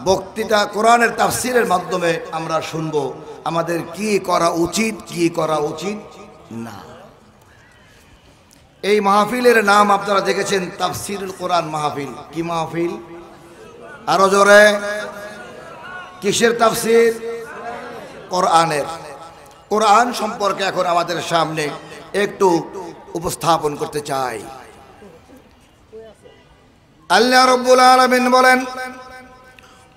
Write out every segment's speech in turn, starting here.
বক্তৃতা কোরআনের তাফসীরের মাধ্যমে আমরা শুনবো আমাদের কি করা উচিত কি করা উচিত না। এই মাহফিলের নাম আপনারা দেখেছেন তাফসীরুল কোরআন মাহফিল। কি মাহফিল? আরো জোরে। কিসের তাফসীর? কোরআনের। কোরআন সম্পর্কে এখন আমাদের সামনে একটু উপস্থাপন করতে চাই। আল্লাহ রাব্বুল আলামিন বলেন,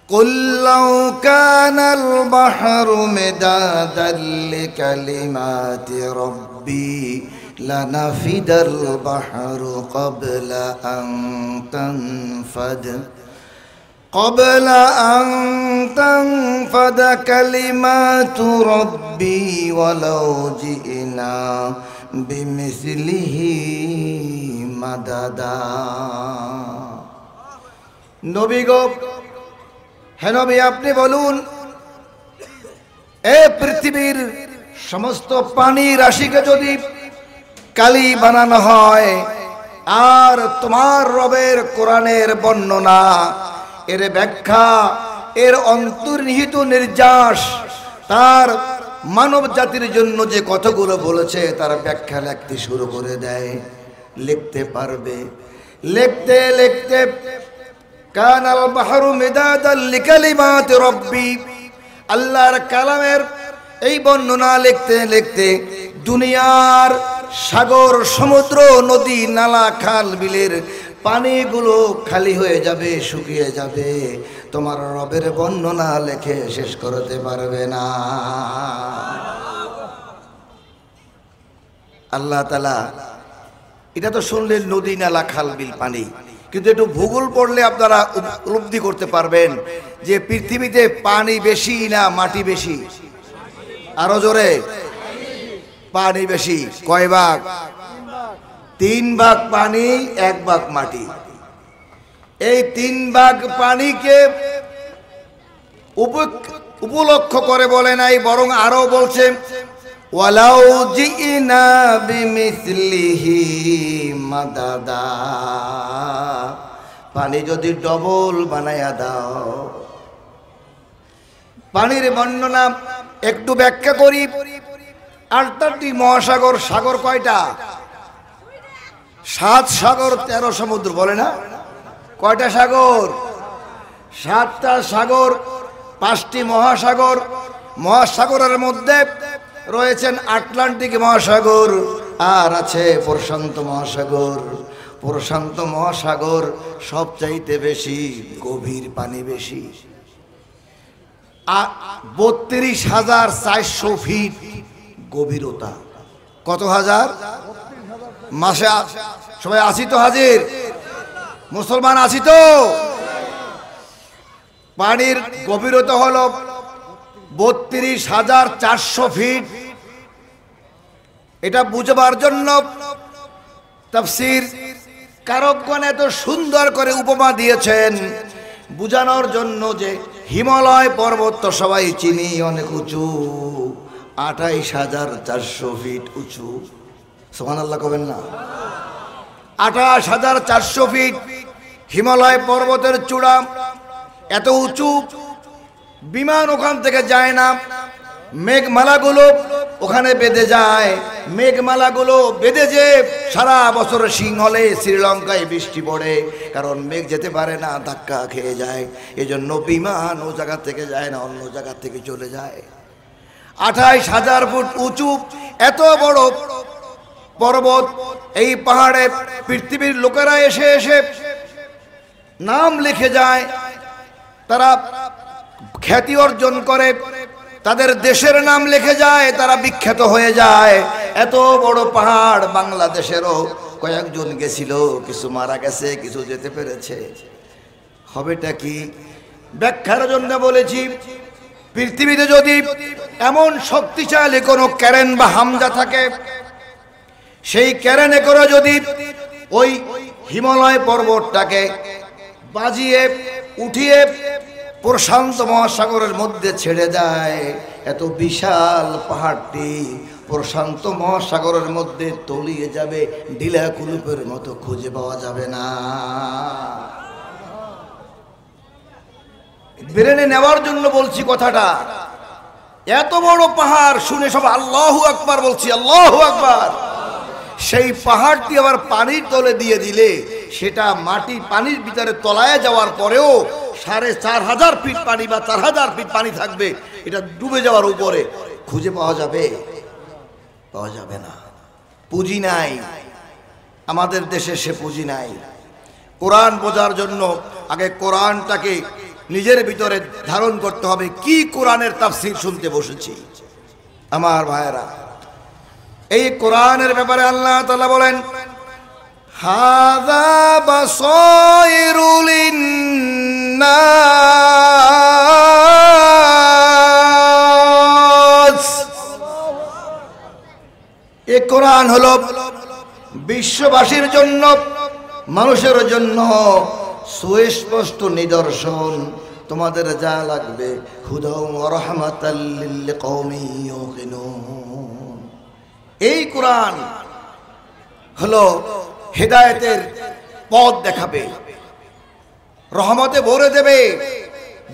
কুল লাউ কানাল বাহরু মিদাদাল লিকালিমাতি রাব্বি লানাফিদাল বাহরু ক্বাবলা আন তানফাদ কালিমাতু রাব্বি ওয়ালাউ জিনা বিমিসলিহি মাদাদা। নবী গো, হে নবী, আপনি বলুন, এই পৃথিবীর সমস্ত পানি রাশিকে যদি কালি বানানো হয় আর তোমার রবের কোরআনের বর্ণনা, এর ব্যাখ্যা, এর অন্তর্নিহিত নির্যাস, তার মানব জাতির জন্য যে কতগুলো বলেছে তার ব্যাখ্যা লিখতে শুরু করে দেয়, লিখতে পারবে। লিখতে লিখতে কানাল বাহরু মিদাদাল লিকালিমাতি রাব্বি, আল্লাহর কালামের এই বর্ণনা লিখতে লিখতে দুনিয়ার সাগর, সমুদ্র, নদী, নালা, খাল, বিলের পানিগুলো খালি হয়ে যাবে, শুকিয়ে যাবে। তোমার রবের বর্ণনা লিখে শেষ করতে পারবে না। আল্লাহ তাআলা, এটা তো শুনলেন নদী, নালা, খাল, বিল, পানি, কিন্তু একটু ভূগোল পড়লে আপনারা উপলব্ধি করতে পারবেন যে পৃথিবীতে পানি বেশি না মাটি বেশি? আরো জোরে। পানি বেশি। কয় ভাগ? 3 ভাগ পানি, 1 ভাগ মাটি। এই 3 ভাগ পানিকে উপলক্ষ করে বলে নাই, বরং আরো বলছে ওয়ালাউ জিনা বিমিসলিহি মাদাদা, পানি যদি ডবল বানায়া দাও। পানির বর্ণনা একটু ব্যাখ্যা করি। 8টি মহাসাগর, সাগর কয়টা? 7 সাগর 13 সমুদ্র, বলে না? কয়টা সাগর? 7টা সাগর, 5টি মহাসাগর। মহাসাগরের মধ্যে রয়েছেন আটলান্টিক মহাসাগর আর আছে প্রশান্ত মহাসাগর। প্রশান্ত মহাসাগর সবচাইতে বেশি গভীর, পানি বেশি। 32,400 ফিট গভীরতা। কত হাজার? মাসে সবাই আসি তো হাজির? মুসলমান আছি তো? পানির গভীরতা হলো 32,400 ফিট। এটা বুঝবার জন্য তাফসীর কারকগণ এত সুন্দর করে উপমা দিয়েছেন, বুঝানোর জন্য যে হিমালয় পর্বত তো সবাই চিনি, অনেক উঁচু, 28,400 ফিট উঁচু। সুবহানাল্লাহ কবেন না? 28,400 ফিট হিমালয় পর্বতের চূড়া, এত উঁচু। বিমান ওখান থেকে যায় না, মেঘমালাগুলো ওখানে বেঁধে যায়। মেঘমালাগুলো বেঁধে যে সারা বছর সিংহলে শ্রীলঙ্কায় বৃষ্টি পড়ে, কারণ মেঘ যেতে পারে না, ধাক্কা খেয়ে যায়। এজন্য বিমান ও জায়গা থেকে যায় না, অন্য জায়গা থেকে চলে যায়। 28,000 ফুট উঁচু এত বড় পর্বত, এই পাহাড়ে পৃথিবীর লোকেরা এসে এসে নাম লিখে যায়, তারা খ্যাতি অর্জন করে, তাদের দেশের নাম লিখে যায়, তারা বিখ্যাত হয়ে যায়। এত বড় পাহাড় বাংলাদেশেরও কয়েকজন গেছিল, কিছু মারা গেছে, কিছু যেতে পেরেছে। হবেটা কি? ব্যাখ্যার জন্য বলেছি, পৃথিবীতে যদি এমন শক্তিশালী কোনো ক্যারেন বা হামজা থাকে, সেই ক্যারেনে করে যদি ওই হিমালয় পর্বতটাকে বাজিয়ে উঠিয়ে প্রশান্ত মহাসাগরের মধ্যে ছেড়ে দেয়, এত বিশাল পাহাড়টি প্রশান্ত মহাসাগরের মধ্যে তলিয়ে যাবে, ঢিলা কুলুপের মতো খুঁজে পাওয়া যাবে না। ব্রেনে নেওয়ার জন্য বলছি কথাটা। এত বড় পাহাড় শুনে সব আল্লাহু আকবার বলছি, আল্লাহু আকবার। সেই পাহাড়টি আবার পানির তলে দিয়ে দিলে সেটা মাটি পানির ভিতরে তলায় যাওয়ার পরেও ৪,৫০০ ফিট পানি বা ৪,০০০ ফিট পানি থাকবে, এটা ডুবে যাওয়ার উপরে। খুঁজে পাওয়া যাবে? পাওয়া যাবে না। পুঁজি নাই আমাদের দেশে, সে পুঁজি নাই। কোরআন বোঝার জন্য আগে কোরআনটাকে নিজের ভিতরে ধারণ করতে হবে। কি কোরআনের তাফসীর শুনতে বসেছি আমার ভাইয়েরা। এই কোরআনের ব্যাপারে আল্লাহ তাআলা বলেন, হাযা বাসায়িরুল লিন্নাস। এই কোরআন হলো বিশ্ববাসীর জন্য, মানুষের জন্য সুস্পষ্ট নিদর্শন। তোমাদের যা লাগবে হুদা ওয়া রাহমাতাল লিল কওমি ইউকিনুন। এই কোরআন হলো হেদায়েতের পথ দেখাবে, রহমতে ভরে দেবে,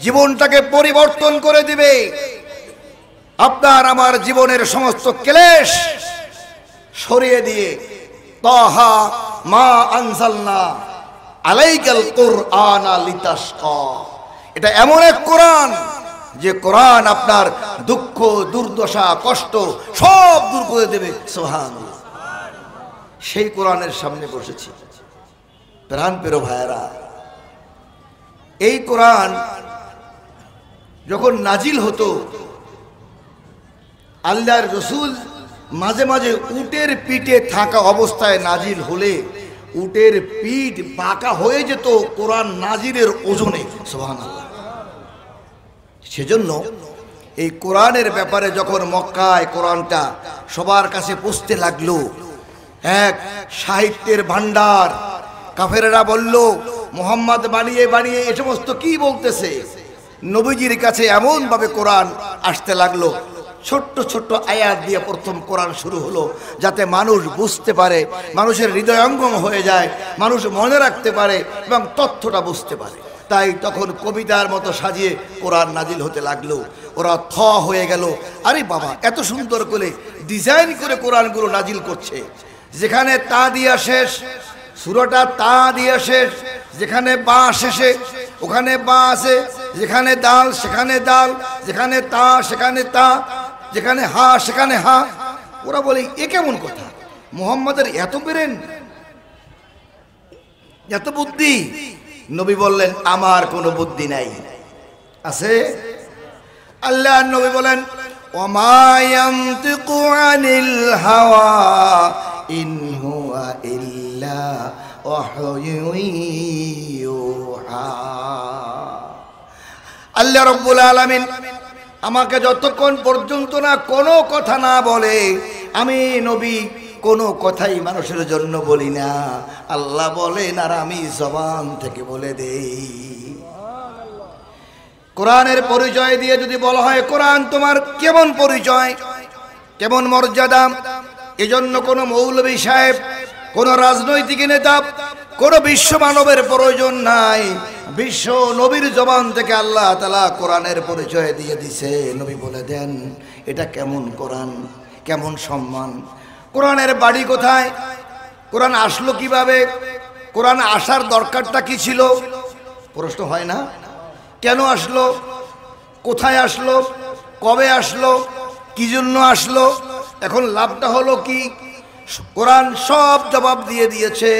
জীবনটাকে পরিবর্তন করে দিবে। আপনার আমার জীবনের সমস্ত ক্লেশ সরিয়ে দিয়ে তাহা মা আনজালনা আলাইকাল কুরআনা লিতাশকা। এটা এমন এক কোরআন যে কোরআন আপনার দুঃখ, দুর্দশা, কষ্ট সব দূর করে দেবে। সুবহানাল্লাহ। সেই কোরআনের সামনে বসেছি প্রাণপ্রিয় ভাইয়েরা। এই কোরআন যখন নাজিল হতো, আল্লাহর রাসূল মাঝে মাঝে উটের পিঠে থাকা অবস্থায় নাজিল হলে উটের পিঠ বাঁকা হয়ে যেত কোরআন নাজিলের ওজনে। সুবহানাল্লাহ। সেজন্য এই কোরআনের ব্যাপারে যখন মক্কায় কোরআনটা সবার কাছে পৌঁছতে লাগলো, এক সাহিত্যের ভান্ডার। কাফেররা বলল, মুহাম্মদ বানিয়ে বানিয়ে এ সমস্ত কি বলতেছে। নবীজির কাছে এমন ভাবে কোরআন আসতে লাগলো, ছোট্ট ছোট্ট আয়াত দিয়ে প্রথম কোরআন শুরু হলো, যাতে মানুষ বুঝতে পারে, মানুষের হৃদয়ঙ্গম হয়ে যায়, মানুষ মনে রাখতে পারে এবং তথ্যটা বুঝতে পারে। তাই তখন কবিতার মতো সাজিয়ে কোরআন নাজিল হতে লাগলো। ওরা থ হয়ে গেল, আরে বাবা এত সুন্দর করে ডিজাইন করে কোরআনগুলো নাজিল করছে। যেখানে তা দিয়া শেষ, সূরাটা তা দিয়া শেষ, যেখানে বা শেষে ওখানে বা আছে, যেখানে দাল সেখানে দাল, যেখানে তা সেখানে তা, যেখানে হা সেখানে হা। ওরা বলে এ কেমন কথা, মুহাম্মাদের এত ব্রেন, এত বুদ্ধি। নবী বললেন, আমার কোনো বুদ্ধি নাই, আছে। আল্লাহ নবী বলেন, ওমা ইয়ানতিকু আনিল হাওয়া ইন হুয়া ইল্লা ওয়াহয়ুন ইউহা। আল্লাহ রাব্বুল আলামিন আমাকে যতক্ষণ পর্যন্ত না কোনো কথা না বলে, আমি নবী কোনো কথাই মানুষের জন্য বলি না। আল্লাহ বলেন আর আমি জবান থেকে বলে দেই। কোরআনের পরিচয় দিয়ে যদি বলা হয় কোরআন তোমার কেমন পরিচয়, কেমন মর্যাদা, এজন্য কোনো মৌলভী সাহেব, কোনো রাজনৈতিক নেতা, কোনো বিশ্ব মানবের প্রয়োজন নাই। বিশ্ব নবীর জবান থেকে আল্লাহ তাআলা কোরআনের পরিচয় দিয়ে দিছে। নবী বলে দেন এটা কেমন কোরআন, কেমন সম্মান। কোরআনের বাড়ি কোথায়, কোরআন আসলো কিভাবে, কোরআন আসার দরকারটা কি ছিল, প্রশ্ন হয় না? কেন আসলো, কোথায় আসলো, কবে আসলো, কি জন্য আসলো, এখন লাভটা হলো কি? কোরআন সব জবাব দিয়ে দিয়েছে।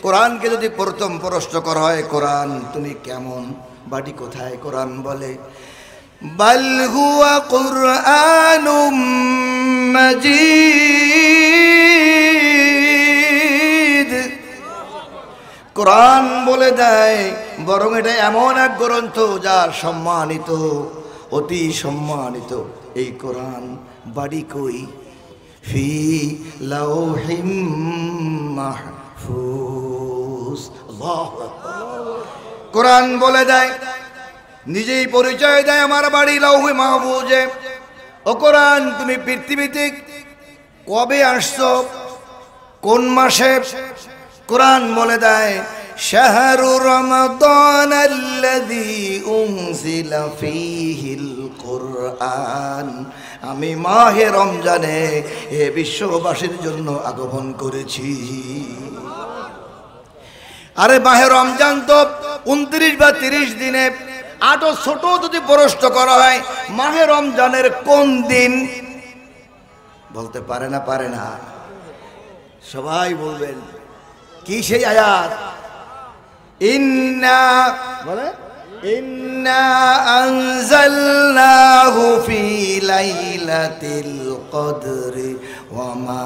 কোরআনকে যদি প্রথম প্রশ্ন করা হয়, কোরআন তুমি কেমন, বাড়ি কোথায়, কোরআন বলে বাল হুয়া কুরআনুম মাজিদ। কোরআন বলে দেয় বরং এটা এমন এক গ্রন্থ যা সম্মানিত, অতি সম্মানিত। এই কোরআন বাড়ি কই? ফি লাউহিম মাহফুজ। আল্লাহু আকবার। কোরআন বলে দেয়, নিজেই পরিচয় দেয় আমার বাড়ি লাউহে মাহফুজে। ও কোরআন তুমি পৃথিবীতে কবে আসছো, কোন মাসে? কোরআন বলে দেয় শাহরু রমাদানাল্লাযী উনজিলা ফীহিল কুরআন, আমি মাহে রমজানে এ বিশ্ববাসীর জন্য আগমন করেছি। আরে মাহে রমজান তো 29 বা 30 দিনে, আরো ছোট যদি প্রশ্ন করা হয় মাহে রমজানের কোন দিন, বলতে পারে না? পারে না? সবাই বলবেন কি সেই আয়াত? ইন্না বলে ইন্না আনজালনাহু ফি লাইলাতিল কদরি ওয়া মা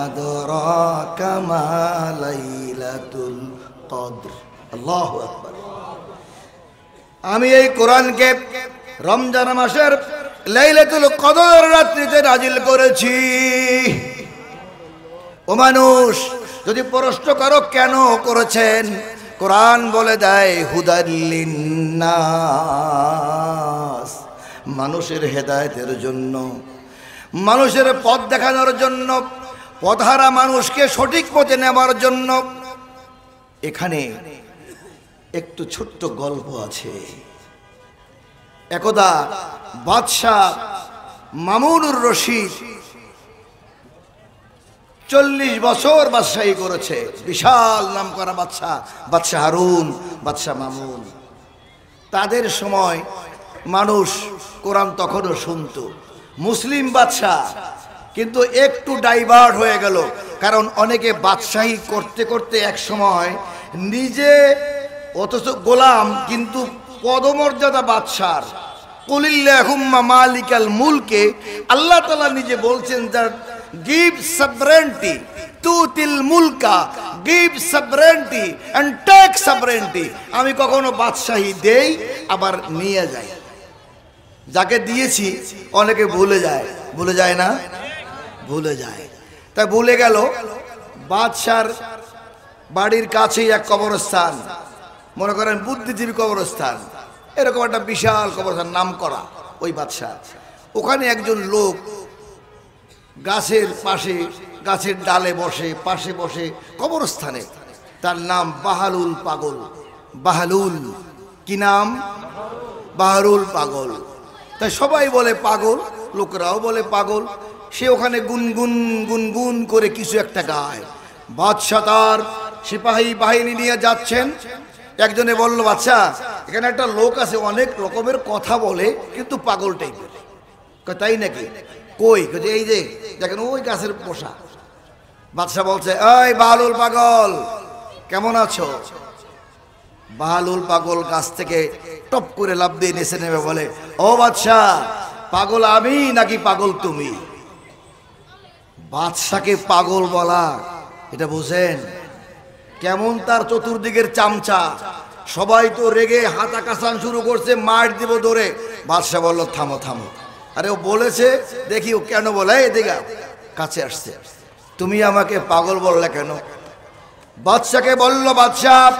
আদরাকা মা লাইলাতুল কদর। আল্লাহু আকবার। আমি এই কোরআনকে রমজান মাসের লাইলাতুল কদর রাত্রিতে নাজিল করেছি। ও মানুষ, যদি প্রশ্ন করো কেন করেছেন, কোরআন বলে দেয় হুদাল লিন্নাস, মানুষের হেদায়েতের জন্য, মানুষের পথ দেখানোর জন্য, পথহারা মানুষকে সঠিক পথে নেওয়ার জন্য। এখানে একটু ছোট্ট গল্প আছে। একদা বাদশাহ মামুনুর রশিদ 40 বছর বাদশাহী করেছে। বিশাল নাম করা বাদশাহ, বাদশাহ হারুন, বাদশাহ মামুন। তাদের সময় মানুষ কোরআন তখনও শুনত, মুসলিম বাদশাহ, কিন্তু একটু ডাইভার্ট হয়ে গেল। কারণ অনেকে বাদশাহী করতে করতে এক সময় নিজে অথচ গোলাম, কিন্তু পদমর্যাদা বাদশার। কুলিল্লাহুম্মা মালিকাল মুলকে, আল্লাহ তাআলা নিজে বলছেন that give sovereignty, তুতিল মুলকা, give sovereignty and take sovereignty। আমি কখনো বাদশাহী দেই আবার নিয়ে যাই। যাকে দিয়েছি অনেকে ভুলে যায়, ভুলে যায় না? ভুলে যায়। তাই ভুলে গেল বাদশার বাড়ির কাছেই এক কবরস্থান, মনে করেন বুদ্ধিজীবী কবরস্থান, এরকম একটা বিশাল কবরস্থান নাম করা ওই বাদশাহ। ওখানে একজন লোক গাছের পাশে, গাছের ডালে বসে, পাশে বসে কবরস্থানে, তার নাম বাহালুল পাগল। বাহালুল কি নাম? বাহালুল পাগল। তাই সবাই বলে পাগল, লোকরাও বলে পাগল। সে ওখানে গুনগুন গুনগুন করে কিছু একটা গায়। বাদশাহ তার সিপাহী বাহিনী নিয়ে যাচ্ছেন। একজনে বলল, বাদশাহ এখানে একটা লোক আছে, অনেক রকমের কথা বলে কিন্তু পাগল টাইপের। তাই নাকি? কই? এই যে দেখেন ওই গাছের পোষা। বাদশাহ বলছে, এই বাহালুল পাগল কেমন আছো? বাহালুল পাগল গাছ থেকে টপ করে লাফ দিয়ে নেচে নেমে বলে, ও বাদশাহ, পাগল আমি নাকি পাগল তুমি? বাদশাকে পাগল বলা, এটা বুঝেন কেমন তার চতুর্দিকের চামচা। সবাই তো রেগে হাতা কাসান শুরু করছে, মার দিব দৌড়ে। বাদশাহ বলল, থামো থামো। আরে ও বলেছে, দেখি ও কেন বলে। এদিকে কাছে আসছে, তুমি আমাকে পাগল বললে কেন? বাদশাকে বলল, বাদশাহ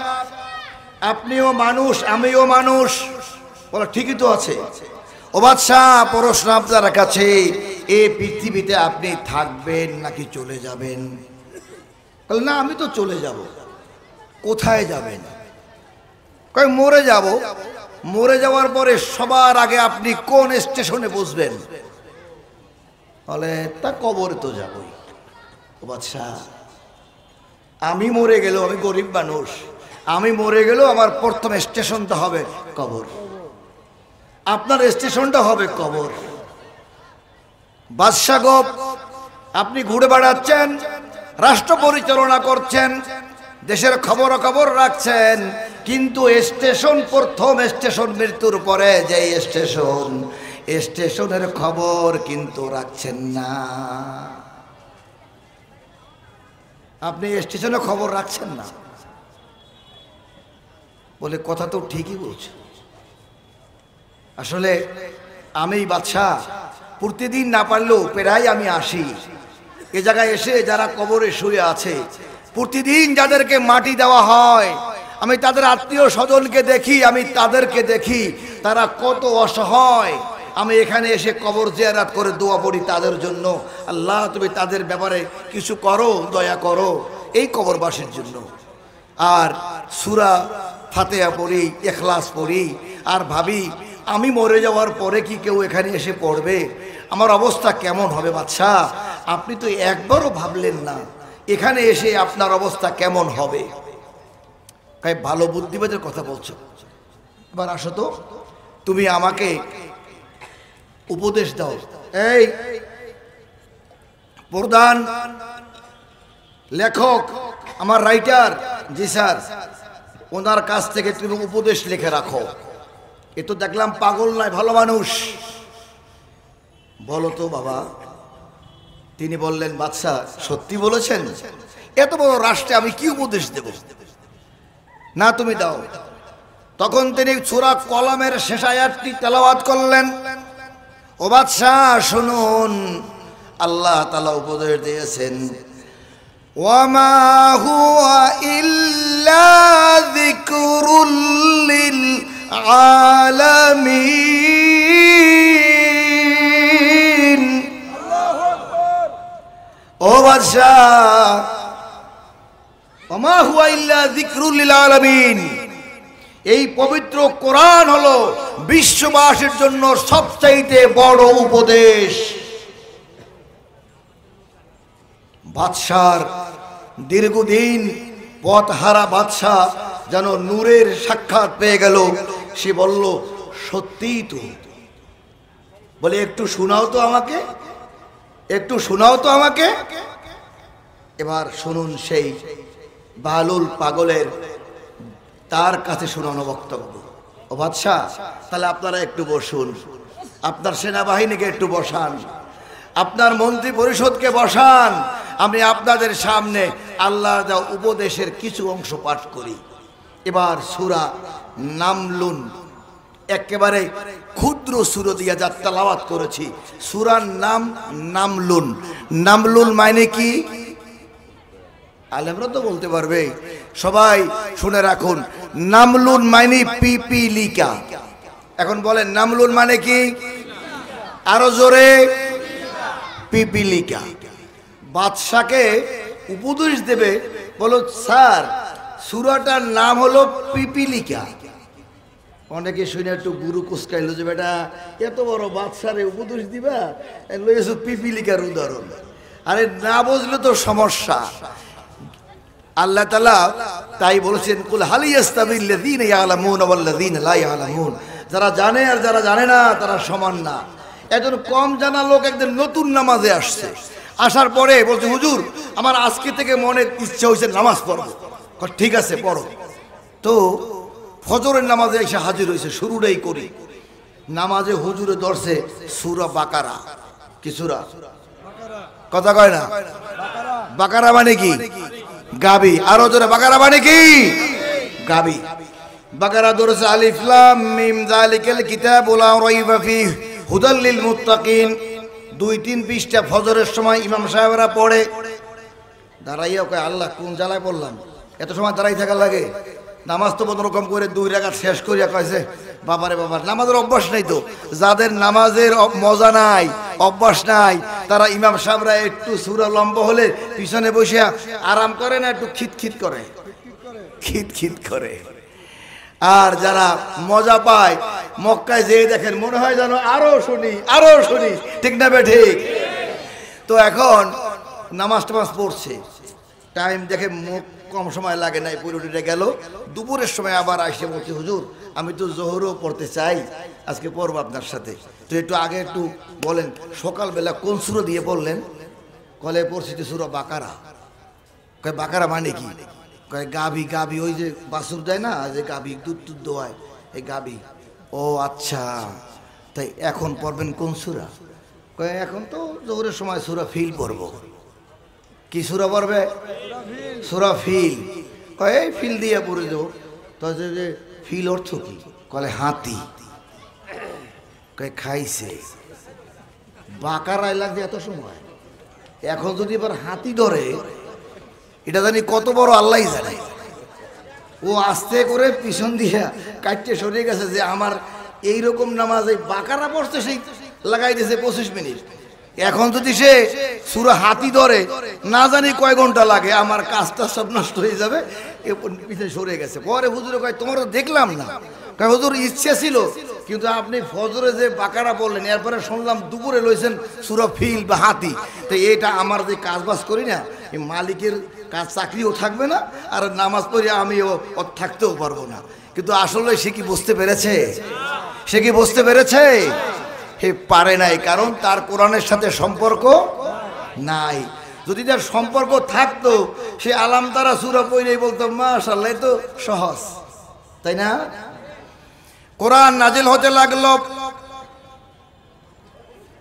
আপনিও মানুষ আমিও মানুষ। বলো ঠিকই তো আছে। ও বাদশাহ, প্রশ্ন আপনার কাছে, এই পৃথিবীতে আপনি থাকবেন নাকি চলে যাবেন? না, আমি তো চলে যাব। কোথায় যাবেন? কয় মরে যাব। মরে যাওয়ার পরে সবার আগে আপনি কোন স্টেশনে বসবেন? বলে তা কবরে তো যাবই। ও বাদশাহ, আমি মরে গেলেও, আমি গরিব মানুষ, আমি মরে গেলেও আমার প্রথম স্টেশনটা হবে কবর। আপনার স্টেশনটা হবে কবর। বাদশাহ গো, আপনি ঘুরে বেড়াচ্ছেন, রাষ্ট্র পরিচালনা করছেন, দেশের খবর রাখছেন, কিন্তু স্টেশন, প্রথম স্টেশন মৃত্যুর পরে যে স্টেশন, স্টেশনের খবর কিন্তু রাখছেন না। আপনি স্টেশনের খবর রাখছেন না। বলে কথা তো ঠিকই বলছে। আসলে আমি বাদশাহ প্রতিদিন না পারলেও প্রায় আমি আসি এ জায়গায়। এসে যারা কবরে শুয়ে আছে, প্রতিদিন যাদেরকে মাটি দেওয়া হয়, আমি তাদের আত্মীয় স্বজনকে দেখি, আমি তাদেরকে দেখি তারা কত অসহায়। আমি এখানে এসে কবর জিয়ারত করে দোয়া পড়ি তাদের জন্য, আল্লাহ তুমি তাদের ব্যাপারে কিছু করো, দয়া করো এই কবরবাসীর জন্য। আর সূরা ফাতিহা পড়ি, ইখলাস পড়ি, আর ভাবি আমি মরে যাওয়ার পরে কি কেউ এখানে এসে পড়বে, আমার অবস্থা কেমন হবে। বাদশা, আপনি তো একবারও ভাবলেন না এখানে এসে আপনার অবস্থা কেমন হবে। তাই ভালো বুদ্ধিবাদের কথা বলছো। এবার আসো তো, তুমি আমাকে উপদেশ দাও। এই প্রধান লেখক, আমার রাইটার, জি স্যার, ওনার কাছ থেকে তুমি উপদেশ লিখে রাখো। এ তো দেখলাম পাগল নয়, ভালো মানুষ। বলো তো বাবা। তিনি বললেন, বাদশা সত্যি বলেছেন, এত বড় রাষ্ট্রে আমি কি উপদেশ দেব, না তুমি দাও। তখন তিনি সূরা কলমের শেষ আয়াতটি তেলাওয়াত করলেন। ও বাদশা শুনুন, আল্লাহ তাআলা উপদেশ দিয়েছেন, ওয়ামা হুয়া ইল্লা যিকরুল লিল আলামিন। ও বাদশা, ওয়ামা হুয়া ইল্লা যিকরুল লিল আলামিন, এই পবিত্র কোরআন হলো বিশ্ববাসীর জন্য সবচাইতে বড় উপদেশ। বাদশার দীর্ঘদিন পথহারা বাদশা যেন নূরের সাক্ষাৎ পেয়ে গেল। সে বলল, সত্যিই তো। বলে, একটু শোনাও তো আমাকে, একটু শোনাও তো আমাকে। এবার শুনুন সেই বালুল পাগলের তার কাছে শোনানো বক্তব্য। ও বাদশা, তাহলে আপনারা একটু বসুন, আপনার সেনাবাহিনীকে একটু বসান, আপনার মন্ত্রী পরিষদকে বসান, আমি আপনাদের সামনে আল্লাহর দেওয়া উপদেশের কিছু অংশ পাঠ করি। এবার সূরা নামলুন, একেবারে ক্ষুদ্র সূরা দিয়ে যা তেলাওয়াত করেছি, সূরার নাম নামলুন। নামলুন মানে কি? আলেমরা তো বলতে পারবে, সবাই শুনে রাখুন। নামলুন মানে পিপিলিকা। এখন বলেন নামলুন মানে কি? আরো জোরে, পিপিলিকা। বাদশাকে উপদেশ দেবে, বলো স্যার সূরাটার নাম হলো পিপিলিকা। অনেকে শুনে একটু গুরু কুসকাইলো যে বেটা এত বড় বাদশারে উপদেশ দিবা, লইছো পিপিলিকার উদাহরণ। আরে না বুঝলে তো সমস্যা। আল্লাহ তাআলা তাই বলেছেন, কুল হাল ইয়াস্তাবিল্লাযীনা ইয়ালামুনা ওয়াল্লাযীনা লা ইয়ালামুন, যারা জানে আর যারা জানে না তারা সমান না। একজন কম জানা লোক একদিন নতুন নামাজে আসছে, আসার পরে বলছে, হুজুর আমার আজকে থেকে মনে ইচ্ছা হয়েছে নামাজ পড়বো। ঠিক আছে পড়ো। তো ফজরের নামাজে এসে হাজির হয়েছে, শুরুটাই করি। নামাজে হুজুরে ধরছে সূরা বাকারা। কি সূরা? কথা কয় না? বাকারা মানে কি? গাবি। আরো জোরে, বাকারা মানে কি? গাবি। বাকারা ধরেছে, আলিফ লাম মিম যালিকাল কিতাবু লা রাইবা ফীহি হুদাল লিল মুত্তাকিন। 2-3 পৃষ্ঠা ফজরের সময় ইমাম সাহেবরা পড়ে। দাঁড়াইয়া কয়, আল্লাহ কোন জ্বালায় পড়লাম, এত সময় দাঁড়াই থাকা লাগে। নামাজ তো কোনো রকম করে 2 রাকাত শেষ করিয়া কয়েছে, বাবারে বাবা, নামাজের অভ্যাস নাই তো। যাদের নামাজের মজা নাই, অভ্যাস নাই, তারা ইমাম সাহেবরা একটু সূরা লম্বা হলে পিছনে বসে আরাম করে না, একটু খিটখিট করে, খিটখিট করে। আর যারা মজা পায় মক্কায় যেয়ে দেখেন মনে হয় যেন আরো শুনি, আরো শুনি। ঠিক না বে ঠিক? তো এখন নামাজ টামাজ পড়ছে, টাইম দেখে মুখ কম সময় লাগে নাই, পুরোটিটা গেল। দুপুরের সময় আবার আসে বলছে, হুজুর আমি তো জোহরও পড়তে চাই, আজকে পড়বো আপনার সাথে। তো একটু আগে একটু বলেন সকালবেলা কোন সূরা দিয়ে পড়লেন? কলে পড়ছি তো সূরা বাকারা। কয় বাকারা মানে কি? কয় গাভী। গাভী ওই যে বাছুর দেয় না, যে গাভী দুধ দুধ দোয়ায়, এই গাভী। ও আচ্ছা, তাই এখন পড়বেন কোন সূরা? কয় এখন তো জোহরের সময় সূরা ফিল পড়বো। কি সূরা পড়বে? সূরা ফিল। কয় এই ফিল দিয়ে পড়ে যাও। তো যে ফিল অর্থ কি? কলে হাতি। কয় খাইছে। বাকারায় লাগছে এত সময়, এখন যদি এবার হাতি ধরে, এটা জানি কত বড় আল্লাহই জানে। ও আস্তে করে পিছন দিয়া কাটতে সরে গেছে যে আমার এইরকম নামাজ এই বাকারা পড়ছে, সেই লাগাই দিয়েছে 25 মিনিট। এখন যদি সে সূরা হাতি ধরে না জানি কয় ঘন্টা লাগে, আমার কাজটা সব নষ্ট হয়ে যাবে, পিছনে সরে গেছে। পরে হুজুরে কয় তোমার তো দেখলাম না। কয় হুজুর ইচ্ছে ছিল, কিন্তু আপনি ফজরে যে বাকারা বললেন, এরপরে শুনলাম দুপুরে লইছেন সূরা ফিল বা হাতি, তো এটা আমার যে কাজবাজ করি না, এই মালিকের কাজ চাকরিও থাকবে না, আর নামাজ পড়ে আমিও থাকতেও পারবো না। কিন্তু আসলে সে কি বুঝতে পেরেছে? সে কি বুঝতে পেরেছে? হে পারে নাই, কারণ তার কোরআনের সাথে সম্পর্ক নাই। যদি তার সম্পর্ক থাকতো, সে আলাম তারা সূরা পড়েই বলতো মাশাআল্লাহ, তো সহজ, তাই না? কোরআন নাজিল হতে লাগলো,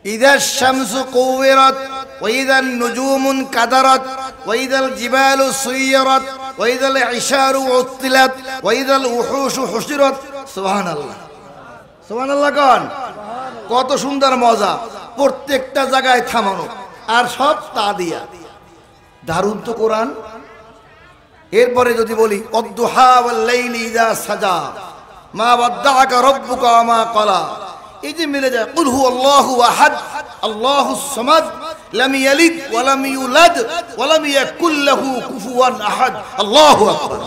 ইদাশ শামসু কুওয়িরাত ওয়া ইদান নুজুমুন কাদারাত ওয়া ইদাল জিবালু সুয়িরাত ওয়া ইদাল ইশারু উত্তিলাত ওয়া ইদাল উহুশু হুশিরাত। সুবহানাল্লাহ, সুবহানাল্লাহ কোন কত সুন্দর মজা, প্রত্যেকটা জায়গায় থামানো, আর সব তা দিয়া। দারুণ তো কোরআন। এরপরে যদি বলি অদ্দুহা ওয়াল লাইলি ইযা সাজা মা ওয়াদ্দাআকা রাব্বুকা ওয়া মা ক্বালা, এই যে মিলে যায় কুল হুয়াল্লাহু আহাদ আল্লাহুস সামাদ লাম ইয়ালিদ ওয়া লাম ইউলাদ ওয়া লাম ইয়াকুল লাহু কুফুয়ান আহাদ। আল্লাহু আকবার।